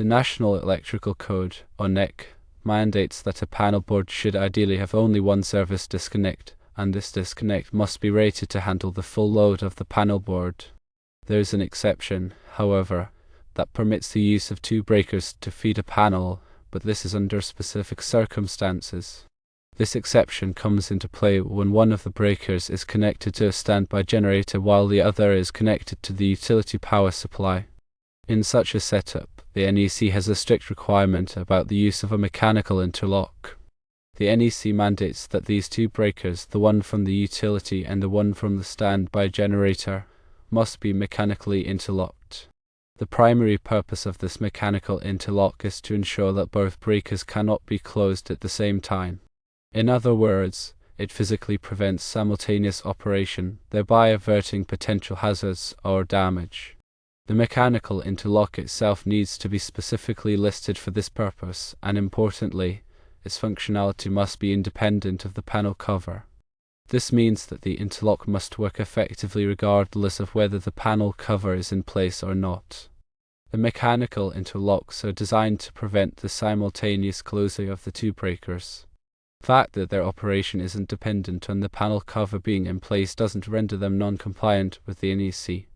The National Electrical Code, or NEC, mandates that a panel board should ideally have only one service disconnect, and this disconnect must be rated to handle the full load of the panel board. There is an exception, however, that permits the use of two breakers to feed a panel, but this is under specific circumstances. This exception comes into play when one of the breakers is connected to a standby generator while the other is connected to the utility power supply. In such a setup, the NEC has a strict requirement about the use of a mechanical interlock. The NEC mandates that these two breakers, the one from the utility and the one from the standby generator, must be mechanically interlocked. The primary purpose of this mechanical interlock is to ensure that both breakers cannot be closed at the same time. In other words, it physically prevents simultaneous operation, thereby averting potential hazards or damage. The mechanical interlock itself needs to be specifically listed for this purpose, and importantly, its functionality must be independent of the panel cover. This means that the interlock must work effectively regardless of whether the panel cover is in place or not. The mechanical interlocks are designed to prevent the simultaneous closing of the two breakers. The fact that their operation isn't dependent on the panel cover being in place doesn't render them non-compliant with the NEC.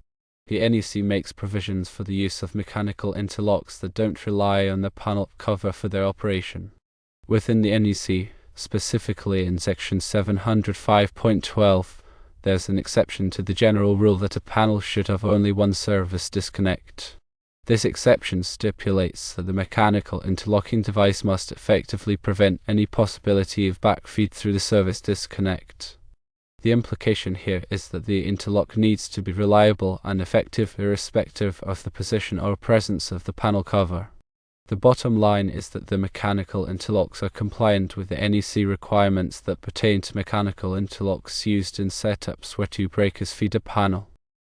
The NEC makes provisions for the use of mechanical interlocks that don't rely on the panel cover for their operation. Within the NEC, specifically in section 705.12, there's an exception to the general rule that a panel should have only one service disconnect. This exception stipulates that the mechanical interlocking device must effectively prevent any possibility of backfeed through the service disconnect. The implication here is that the interlock needs to be reliable and effective irrespective of the position or presence of the panel cover. The bottom line is that the mechanical interlocks are compliant with the NEC requirements that pertain to mechanical interlocks used in setups where two breakers feed a panel.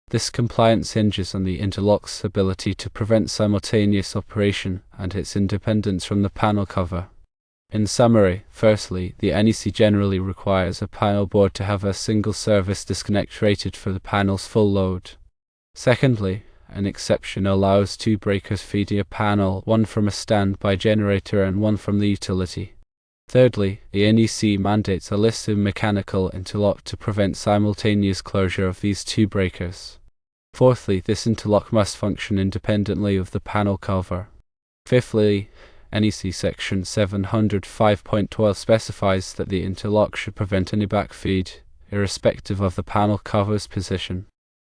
This compliance hinges on the interlock's ability to prevent simultaneous operation and its independence from the panel cover. In summary, firstly, the NEC generally requires a panel board to have a single service disconnect rated for the panel's full load. Secondly, an exception allows two breakers feeding a panel, one from a standby generator and one from the utility. Thirdly, the NEC mandates a list of mechanical interlock to prevent simultaneous closure of these two breakers. Fourthly, this interlock must function independently of the panel cover. Fifthly, NEC section 705.12 specifies that the interlock should prevent any backfeed, irrespective of the panel cover's position.